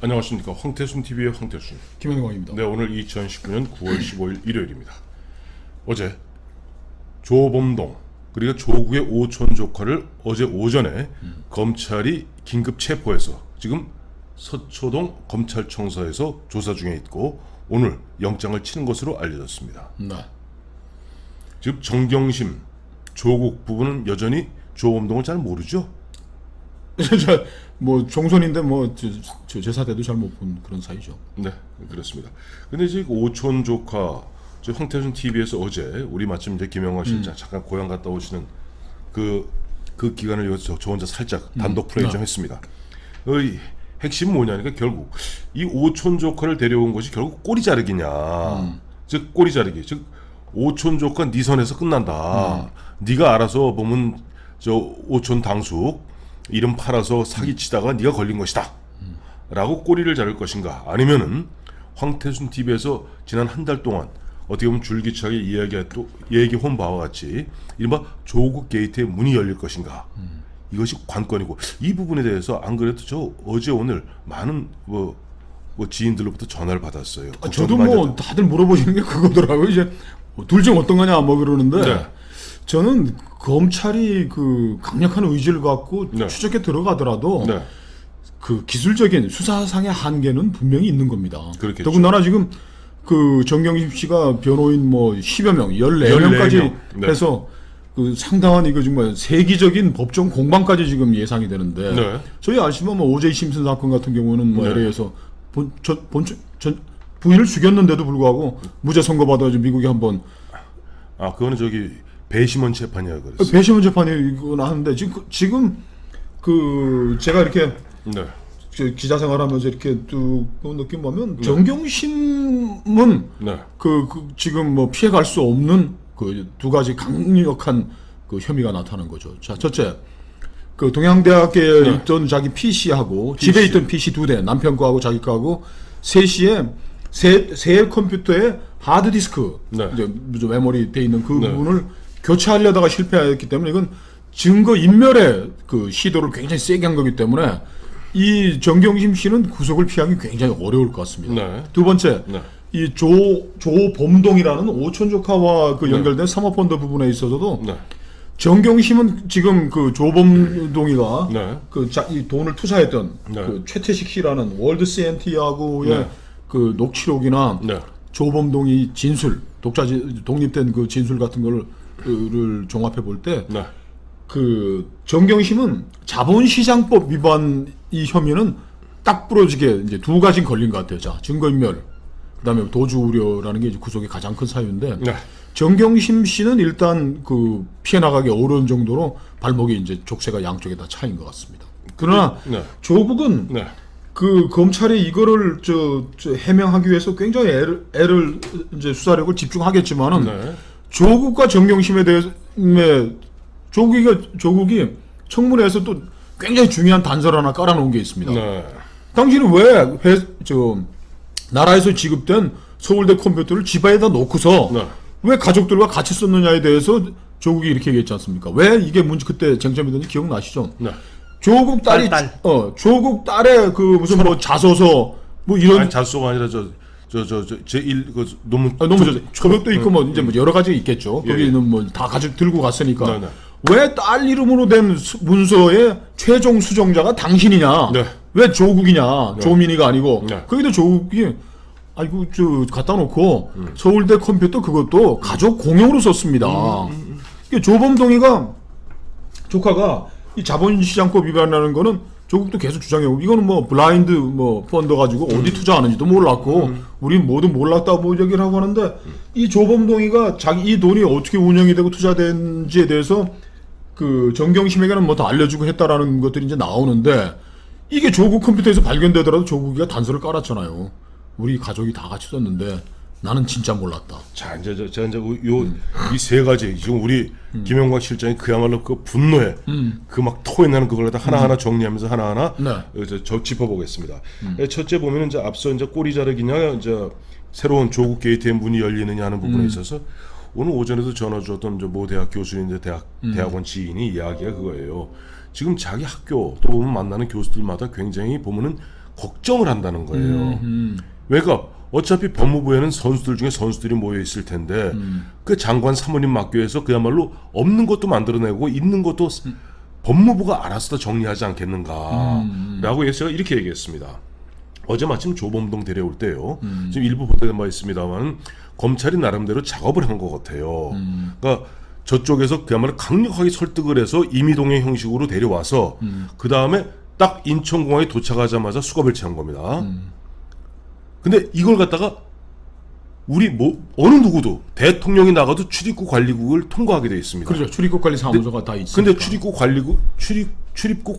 안녕하십니까. 황태순 TV의 황태순. 김현광입니다. 네, 오늘 2019년 9월 15일 일요일입니다. 어제 조범동 그리고 조국의 오촌 조카를 어제 오전에 검찰이 긴급 체포해서 지금 서초동 검찰청사에서 조사 중에 있고 오늘 영장을 치는 것으로 알려졌습니다. 네. 즉 정경심, 조국 부부는 여전히 조범동을 잘 모르죠? 뭐 종손인데 뭐 제사 때도 잘 못 본 그런 사이죠. 네, 그렇습니다. 근데 지금 오촌 조카 저 황태순 TV에서 어제 우리 마침 이제 김영광 실장 잠깐 고향 갔다 오시는 그 기간을 위해서 저 혼자 살짝 단독 플레이 좀 했습니다. 의 핵심은 뭐냐니까 결국 이 오촌 조카를 데려온 것이 결국 꼬리 자르기냐. 즉 꼬리 자르기. 즉 오촌 조카 네 선에서 끝난다. 네가 알아서 보면 저 오촌 당숙 이름 팔아서 사기치다가 네가 걸린 것이다 라고 꼬리를 자를 것인가, 아니면은 황태순 TV에서 지난 한 달 동안 어떻게 보면 줄기차게 얘기해온 바와 같이 이른바 조국 게이트의 문이 열릴 것인가, 이것이 관건이고, 이 부분에 대해서 안 그래도 저 어제 오늘 많은 뭐 지인들로부터 전화를 받았어요. 저도 뭐 다들 물어보시는 게 그거더라고요. 이제 둘 중 어떤 거냐 뭐 그러는데 네. 저는 검찰이 그 강력한 의지를 갖고 네. 추적해 들어가더라도 네. 그 기술적인 수사상의 한계는 분명히 있는 겁니다. 그렇겠죠. 더군다나 지금 그 정경심 씨가 변호인 뭐 10여 명, 14명까지 네. 해서 그 상당한 이거 정말 세기적인 법정 공방까지 지금 예상이 되는데 네. 저희 아시면 뭐 오제이 심슨 사건 같은 경우는 뭐 네. LA에서 부인을 죽였는데도 불구하고 무죄 선고받아가지고 미국에 한번 그거는 저기 배심원 재판이야 그랬어. 배심원 재판이 이건 하는데 지금 그 제가 이렇게 네. 기자 생활하면서 이렇게 쭉 느낌 보면 정경심은 네. 그 지금 뭐 피해갈 수 없는 그 두 가지 강력한 그 혐의가 나타나는 거죠. 자, 첫째, 그 동양대학교에 있던 자기 PC하고 집에 있던 PC 2대, 남편 거하고 자기 거하고 셋이에 새 컴퓨터에 하드디스크 이제 메모리 돼 있는 그 부분을 교체하려다가 실패했기 때문에 이건 증거 인멸의 그 시도를 굉장히 세게 한 거기 때문에 이 정경심 씨는 구속을 피하기 굉장히 어려울 것 같습니다. 네. 두 번째, 이 조범동이라는 오촌 조카와 그 연결된 사모펀드 부분에 있어서도 정경심은 지금 그 조범동이가 이 돈을 투자했던 그 최태식 씨라는 월드 CNT하고의 그 녹취록이나 조범동이 진술, 독립된 그 진술 같은 거를 종합해 볼 때 그 정경심은 자본시장법 위반 이 혐의는 딱 부러지게 이제 두 가지 걸린 것 같아요. 자, 증거인멸, 그다음에 도주 우려라는 게 이제 구속의 가장 큰 사유인데 정경심 씨는 일단 그 피해 나가기 어려운 정도로 발목이 이제 족쇄가 양쪽에 다 차인 것 같습니다. 그러나 조국은 그 검찰이 이거를 해명하기 위해서 굉장히 애를 이제 수사력을 집중하겠지만은 조국과 정경심에 대해서 조국이 청문회에서 또 굉장히 중요한 단서를 하나 깔아놓은 게 있습니다. 당신은 왜 나라에서 지급된 서울대 컴퓨터를 집에다 놓고서 왜 가족들과 같이 썼느냐에 대해서 조국이 이렇게 얘기했지 않습니까? 왜 이게 문제 그때 쟁점이 됐는지 기억나시죠? 조국 딸이 조국 딸의 그 무슨 뭐 자소서 뭐 이런, 아니, 자소가 아니라 제1 그 논문 저것도 있고 뭐 이제 뭐 여러 가지 있겠죠. 거기는 뭐 다 가지고 들고 갔으니까 왜 딸 이름으로 된 문서의 최종 수정자가 당신이냐? 왜 조국이냐? 조민이가 아니고. 거기도 조국이 아이고 갖다 놓고 서울대 컴퓨터 그것도 가족 공용으로 썼습니다. 조범동이가 조카가 이 자본시장법 위반이라는 거는 조국도 계속 주장해오고, 이거는 뭐 블라인드 뭐 펀드 가지고 어디 투자하는지도 몰랐고 우린 뭐든 몰랐다고 뭐 얘기를 하고 하는데 이 조범동이가 이 돈이 어떻게 운영이 되고 투자된지에 대해서 그 정경심에게는 뭐 다 알려주고 했다라는 것들이 이제 나오는데, 이게 조국 컴퓨터에서 발견되더라도 조국이가 단서를 깔았잖아요. 우리 가족이 다 같이 썼는데 나는 진짜 몰랐다. 자, 이제 제가 이제 이 세 가지 지금 우리 김영광 실장이 그야말로 그 분노에 그 막 토해내는 그걸 다 하나하나 정리하면서 하나하나 짚어보겠습니다. 첫째 보면은 이제 앞서 이제 꼬리 자르기냐, 이제 새로운 조국 게이트의 문이 열리느냐 하는 부분에 있어서 오늘 오전에도 전화 주었던 모 대학 교수인데 대학원 지인이 이야기가 그거예요. 지금 자기 학교 또 보면 만나는 교수들마다 굉장히 보면은 걱정을 한다는 거예요. 왜가 어차피 법무부에는 선수들 중에 선수들이 모여 있을 텐데 그 장관 사모님 맡겨서 그야말로 없는 것도 만들어내고 있는 것도 법무부가 알아서 다 정리하지 않겠는가라고 해서 제가 이렇게 얘기했습니다. 어제 마침 조범동 데려올 때요. 지금 일부 보도된 바 있습니다만 검찰이 나름대로 작업을 한 것 같아요. 그러니까 저쪽에서 그야말로 강력하게 설득을 해서 임의동행 형식으로 데려와서 그 다음에 딱 인천공항에 도착하자마자 수갑을 채운 겁니다. 근데 이걸 갖다가 우리 뭐 어느 누구도 대통령이 나가도 출입국 관리국을 통과하게 돼 있습니다. 그렇죠. 출입국 관리 사무소가 다 있습니다. 근데 출입국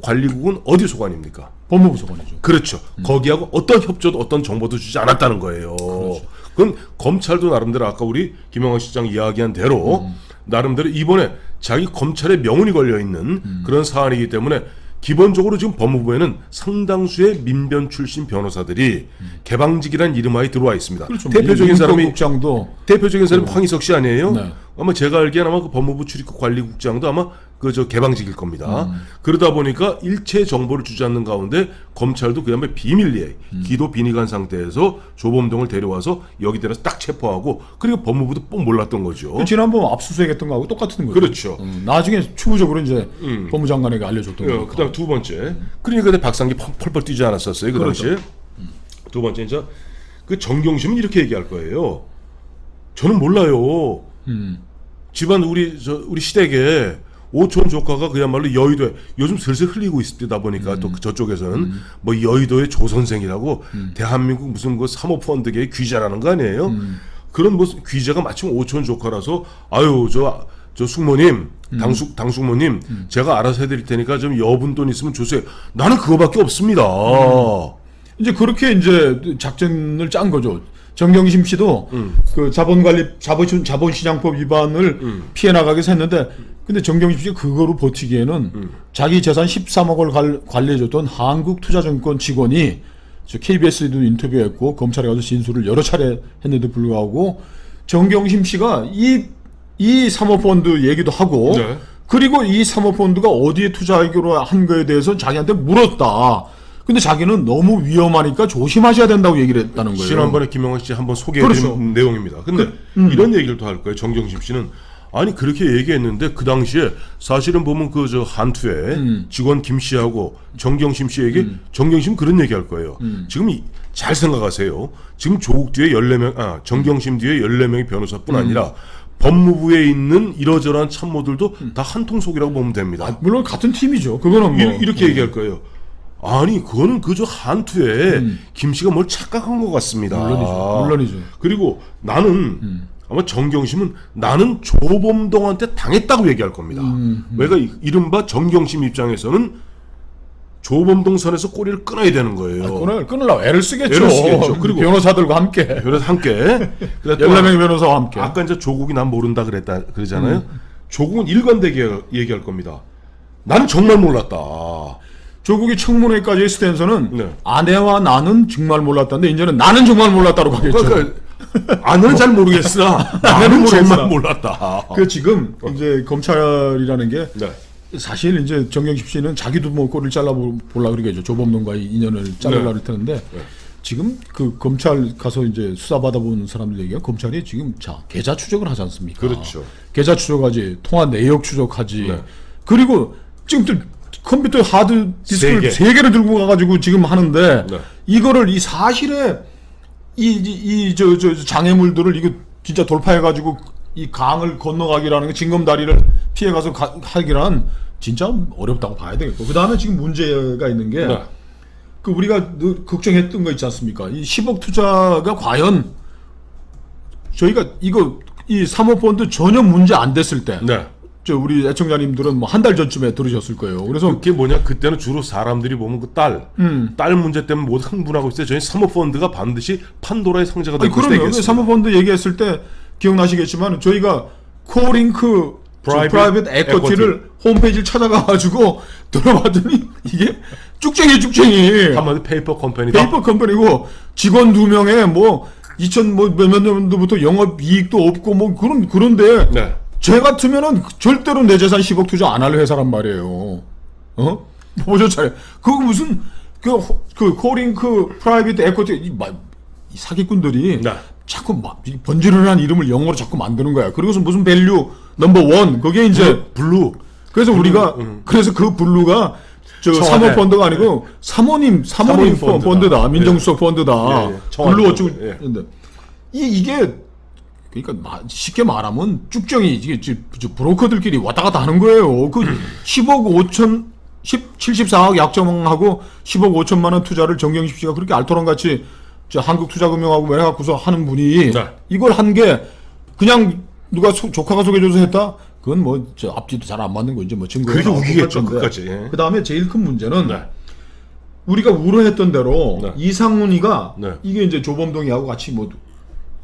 관리국은 어디 소관입니까? 법무부 소관이죠. 그렇죠. 거기하고 어떤 협조도 어떤 정보도 주지 않았다는 거예요. 그렇죠. 그건 검찰도 나름대로 아까 우리 김영환 실장 이야기한 대로 나름대로 이번에 자기 검찰의 명운이 걸려 있는 그런 사안이기 때문에 기본적으로 지금 법무부에는 상당수의 민변 출신 변호사들이 개방직이라는 이름하에 들어와 있습니다. 그렇죠. 대표적인 사람이 국장도 사람이 황희석 씨 아니에요? 네. 아마 제가 알기엔 아마 그 법무부 출입국 관리국장도 아마 그 저 개방직일 겁니다. 그러다 보니까 일체 정보를 주지 않는 가운데 검찰도 그야말로 비밀리에 기도 비니간 상태에서 조범동을 데려와서 여기 데려서 딱 체포하고 그리고 법무부도 뽕 몰랐던 거죠. 지난번 압수수색했던 거하고 똑같은 거예요. 그렇죠. 나중에 추후적으로 이제 법무장관에게 알려줬던 거니까. 그다음 두 번째. 그러니까 그때 박상기 펄펄 뛰지 않았었어요. 그 당시에. 그렇죠. 두 번째 이제 그 정경심은 이렇게 얘기할 거예요. 저는 몰라요. 집안 우리 시댁에 오촌 조카가 그야말로 여의도에 요즘 슬슬 흘리고 있다 보니까 또 저쪽에서는 뭐 여의도의 조 선생이라고 대한민국 무슨 그 사모펀드계의 귀자라는 거 아니에요? 그런 무슨 귀자가 마침 오촌 조카라서 아유 저 숙모님 당숙모님 제가 알아서 해드릴 테니까 좀 여분 돈 있으면 주세요. 나는 그거밖에 없습니다. 이제 그렇게 이제 작전을 짠 거죠. 정경심 씨도 그 자본시장법 위반을 피해 나가기서 했는데, 근데 정경심 씨가 그거로 버티기에는 자기 재산 13억을 관리해줬던 한국투자증권 직원이 KBS에도 인터뷰했고 검찰에 가서 진술을 여러 차례 했는데 불구하고 정경심 씨가 이 사모펀드 얘기도 하고 네. 그리고 이 사모펀드가 어디에 투자하기로 한 거에 대해서 자기한테 물었다. 근데 자기는 너무 위험하니까 조심하셔야 된다고 얘기를 했다는 거예요. 지난번에 김영환 씨 한번 소개해드린 그렇죠. 내용입니다. 근데 이런 얘기를 또 할 거예요. 정경심 씨는 아니 그렇게 얘기했는데 그 당시에 사실은 보면 그 저 한투에 직원 김 씨하고 정경심 씨에게 정경심 그런 얘기할 거예요. 지금 잘 생각하세요. 지금 조국 뒤에 14명, 정경심 뒤에 14명의 변호사뿐 아니라 법무부에 있는 이러저러한 참모들도 다 한통 속이라고 보면 됩니다. 물론 같은 팀이죠. 그거는 뭐 이렇게 얘기할 거예요. 아니 그거는 그저 한투에 김 씨가 뭘 착각한 것 같습니다. 물론이죠. 그리고 나는 아마 정경심은 나는 조범동한테 당했다고 얘기할 겁니다. 왜가 이른바 정경심 입장에서는 조범동 선에서 꼬리를 끊어야 되는 거예요. 끊으려고 애를 쓰겠죠. 애를 쓰겠죠. 그리고 변호사들과 함께. 14명의 변호사와 함께. 아까 이제 조국이 난 모른다 그러잖아요. 조국은 일관되게 얘기할 겁니다. 나는 정말 몰랐다. 조국이 청문회까지 했을 때에서는 네. 아내와 나는 정말 몰랐다는데 이제는 나는 정말 몰랐다고 하겠죠. 그러니까 아내는 잘 모르겠으나 나는 정말 몰랐다. 그 지금 이제 검찰이라는 게 네. 사실 이제 정경심 씨는 자기도 뭐 꼬리를 잘라보려고 그러겠죠. 조범동과의 인연을 자르려고 할 텐데 지금 그 검찰 가서 이제 수사 받아본 사람들 얘기가 검찰이 지금 계좌 추적을 하지 않습니까? 그렇죠. 계좌 추적하지, 통화 내역 추적하지, 네. 그리고 지금 또 컴퓨터 하드 디스크를 3개를 들고 가가지고 지금 하는데 이거를 이 사실에 저 장애물들을 이거 진짜 돌파해가지고 이 강을 건너가기라는 게 징검다리를 피해가서 하기란 진짜 어렵다고 봐야 되겠고, 그 다음에 지금 문제가 있는 게 그 우리가 늘 걱정했던 거 있지 않습니까? 이 10억 투자가 과연 저희가 이 사모펀드 전혀 문제 안 됐을 때, 우리 애청자님들은 뭐 한 달 전쯤에 들으셨을 거예요. 그래서 그게 뭐냐, 그때는 주로 사람들이 보면 그 딸 문제 때문에 모두 흥분하고 있어요. 저희 사모펀드가 반드시 판도라의 상자가 될 것이다. 그럼요. 사모펀드 얘기했을 때 기억나시겠지만 저희가 코링크 프라이빗 에쿼티를 홈페이지를 찾아가가지고 들어봤더니 이게 쭉쟁이 한마디 페이퍼 컴퍼니다. 페이퍼 컴퍼니고 직원 2명에 뭐 2000 뭐 몇몇 년도부터 영업 이익도 없고 뭐 그런데 쟤 같으면은 절대로 내 재산 10억 투자 안 할 회사란 말이에요. 보셨잖아요. 그거 무슨 그 코링크 프라이빗 에쿼티 이 사기꾼들이 네. 자꾸 막 번지르르한 이름을 영어로 자꾸 만드는 거야. 그리고서 무슨 밸류 넘버 원 그게 이제 블루. 그래서 우리가 그래서 그 블루가 저 청와대. 사모펀드가 아니고 사모님 펀드다. 민정수석 펀드다. 예, 예. 청와대 블루 어쩌고 펀드. 예. 근데 이게 그러니까 쉽게 말하면 쭉정이 이게 저 브로커들끼리 왔다 갔다 하는 거예요. 그 10억 5천 74억 약정하고 10억 5천만 원 투자를 정경심 씨가 그렇게 알토론같이 저 한국투자금융하고 뭐 해갖고서 하는 분이 네. 이걸 한 게 그냥 누가 조카가 소개해줘서 했다? 그건 뭐 저 앞뒤도 잘 안 맞는 거 이제 뭐 증거가 그게 나올 우기겠죠, 것 같은데. 끝까지. 예. 그 다음에 제일 큰 문제는 네. 우리가 우려했던 대로 네. 이상훈이가 네. 이게 이제 조범동이하고 같이 뭐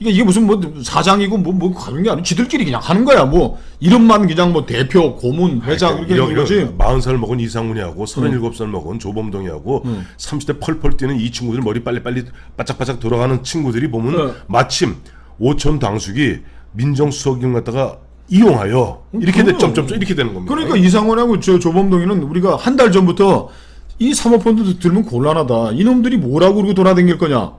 이게 무슨 뭐 사장이고 뭐 하는 게 아니고 지들끼리 그냥 하는 거야. 뭐 이름만 그냥 뭐 대표, 고문, 회장 이렇게 하는 거지. 40살 먹은 이상훈이하고 37살 먹은 조범동이하고 30대 펄펄 뛰는 이 친구들 머리 빨리 바짝바짝 돌아가는 친구들이 보면 네. 마침 오촌 당숙이 민정수석을 갖다가 이용하여 이렇게 점점점 이렇게 되는 겁니다. 그러니까 이상훈하고 저 조범동이는 우리가 한 달 전부터 이 사모펀드 들면 곤란하다. 이놈들이 뭐라고 그러고 돌아다닐 거냐.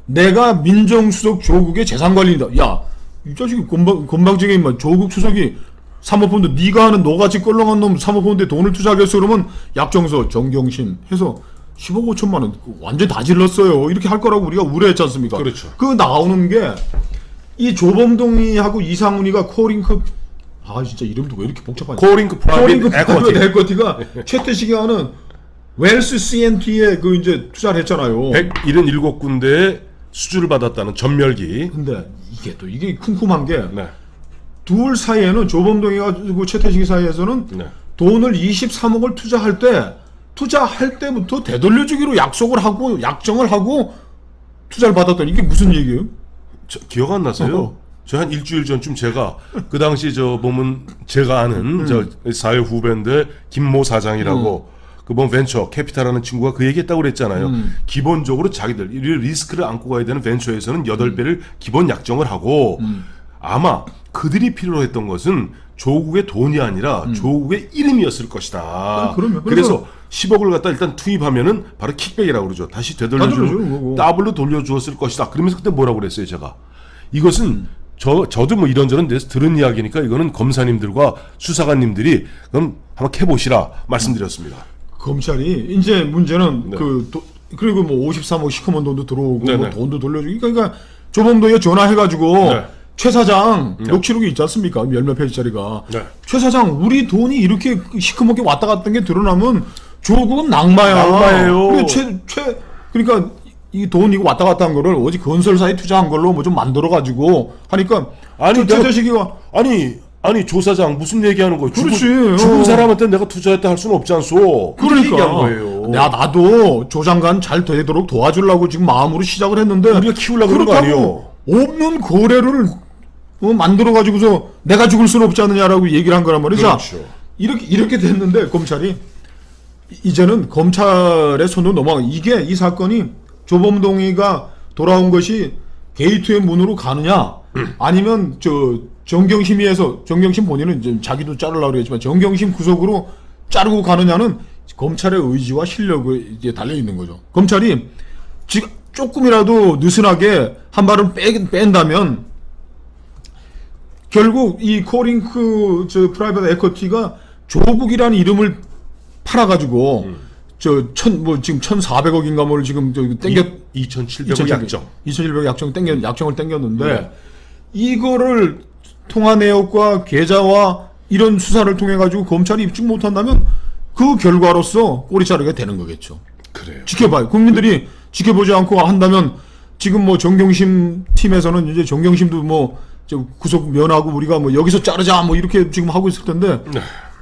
내가 민정수석 조국의 재산관리다. 야, 이 자식이 건방지게 임마 조국 수석이 사모펀드 네가 하는 너같이 껄렁한 놈 사모펀드에 돈을 투자하겠어 그러면 약정서 정경심 해서 10억 5천만 원 완전 다 질렀어요. 이렇게 할 거라고 우리가 우려했지 않습니까? 그렇죠. 그 나오는 게 이 조범동이하고 이상훈이가 코링크 진짜 이름도 왜 이렇게 복잡하냐. 코링크 프라이빗 에쿼티. 에쿼티가 최태식이 하는 웰스 CNT에 그 이제 투자를 했잖아요. 177군데의 수주를 받았다는 전멸기. 근데 이게 쿰쿰한 게 둘 네. 사이에는 조범동이가 그 최태식이 사이에서는 네. 돈을 23억을 투자할 때부터 되돌려주기로 약정을 하고 투자를 받았더니 이게 무슨 얘기예요? 기억 안 나세요? 저 한 일주일 전쯤 제가 그 당시 저 보면 제가 아는 저 사회 후배인데 김모 사장이라고 그번 벤처 캐피탈하는 친구가 그 얘기했다고 그랬잖아요. 기본적으로 자기들 이 리스크를 안고 가야 되는 벤처에서는 8배를 기본 약정을 하고 아마 그들이 필요로 했던 것은 조국의 돈이 아니라 조국의 이름이었을 것이다. 그럼요. 그래서 10억을 갖다 일단 투입하면은 바로 킥백이라고 그러죠. 다시 되돌려주는 거고. 더블로 돌려주었을 것이다. 그러면서 그때 뭐라고 그랬어요, 제가. 이것은 저도 뭐 이런저런 데서 들은 이야기니까 이거는 검사님들과 수사관님들이 그럼 한번 캐보시라 말씀드렸습니다. 검찰이 이제 문제는 네. 그리고 뭐 53억 시커먼 돈도 들어오고 네네. 뭐 돈도 돌려주고 그러니까 조범동이 전화해가지고 네. 최 사장 녹취록이 있지 않습니까? 몇몇 페이지짜리가. 네. 최 사장 우리 돈이 이렇게 시커멓게 왔다 갔던 게 드러나면 조국은 낙마야. 낙마예요. 그러니까 이 돈 이거 왔다 갔다 한 거를 어디 건설사에 투자한 걸로 뭐 좀 만들어가지고 하니까 아니, 최태식이가 아니 조사장 무슨 얘기하는 거예요? 그렇지. 죽은 사람한테 내가 투자했다 할 수는 없지 않소. 그렇게 얘기한 거예요. 나도 조 장관 잘 되도록 도와주려고 지금 마음으로 시작을 했는데 우리가 키우려고 그런 거 아니에요. 없는 거래를 만들어 가지고서 내가 죽을 수는 없지 않느냐라고 얘기를 한 거란 말이죠. 그렇죠. 이렇게 됐는데 검찰이 이제는 검찰의 손으로 넘어가. 이 사건이 조범동이가 돌아온 것이 게이트의 문으로 가느냐 아니면 정경심위에서 정경심 본인은 이제 자기도 자르려고 그랬지만 정경심 구속으로 자르고 가느냐는 검찰의 의지와 실력에 이제 달려 있는 거죠. 검찰이 지금 조금이라도 느슨하게 한 발을 뺀다면 결국 이 코링크 프라이빗 에쿼티가 조국이라는 이름을 팔아가지고 지금 1,400억인가 뭘 지금 땡겨 2,700억 약정. 2,700억 약정을 땡겼는데 이거를 통화 내역과 계좌와 이런 수사를 통해 가지고 검찰이 입증 못한다면 그 결과로서 꼬리 자르게 되는 거겠죠. 그래요. 지켜봐요. 국민들이 지켜보지 않고 한다면 지금 뭐 정경심 팀에서는 이제 정경심도 뭐 구속 면하고 우리가 뭐 여기서 자르자 뭐 이렇게 지금 하고 있을 텐데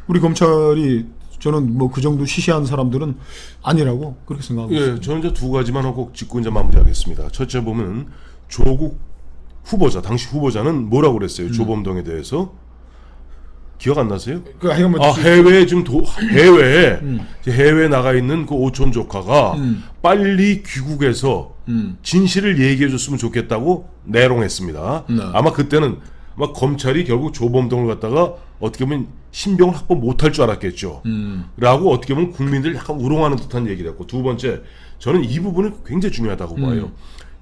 우리 검찰이 저는 뭐 그 정도 시시한 사람들은 아니라고 그렇게 생각하고 있습니다. 예, 저는 이제 두 가지만 하고 짚고 이제 마무리하겠습니다. 첫째 보면 조국 후보자, 당시 후보자는 뭐라고 그랬어요? 조범동에 대해서 기억 안 나세요? 해외에 지금 해외에 나가 있는 그 오촌 조카가 빨리 귀국해서 진실을 얘기해줬으면 좋겠다고 내롱했습니다. 네. 아마 그때는 막 검찰이 결국 조범동을 갖다가 어떻게 보면 신병을 확보 못할 줄 알았겠죠. 라고 어떻게 보면 국민들 약간 우롱하는 듯한 얘기를 했고, 두 번째, 저는 이 부분은 굉장히 중요하다고 봐요.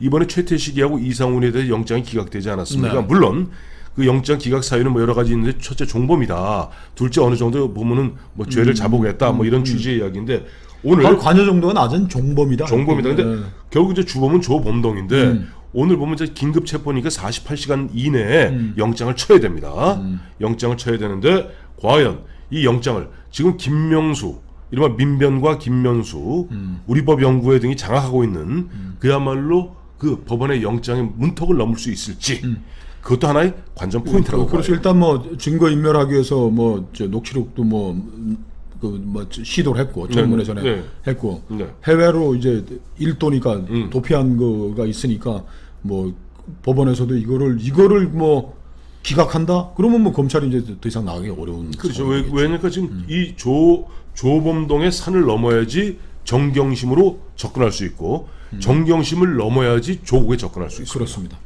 이번에 최태식이하고 이상훈에 대해 영장이 기각되지 않았습니까? 네. 물론 그 영장 기각 사유는 뭐 여러 가지 있는데, 첫째 종범이다, 둘째 어느 정도 보면은 뭐 죄를 자복했다, 뭐 이런 취지의 이야기인데, 오늘 관여 정도가 낮은 종범이다. 종범이다. 근데 결국 이제 주범은 조범동인데 오늘 보면 이제 긴급 체포니까 48시간 이내에 영장을 쳐야 됩니다. 영장을 쳐야 되는데 과연 이 영장을 지금 김명수, 이른바 민변과 김명수, 우리법 연구회 등이 장악하고 있는 그야말로 그 법원의 영장의 문턱을 넘을 수 있을지, 그것도 하나의 관전 포인트라고 봐요. 그렇죠. 일단 뭐 증거 인멸하기 위해서 뭐 녹취록도 시도를 했고, 청문회 전에 했고, 해외로 이제 일도니까 도피한 거가 있으니까 뭐 법원에서도 이거를 뭐 기각한다? 그러면 뭐 검찰이 이제 더 이상 나가기 어려운. 그렇죠. 왜냐니까 지금 이 조범동의 산을 넘어야지 정경심으로 접근할 수 있고, 정경심을 넘어야지 조국에 접근할 수 있습니다. 그렇습니다.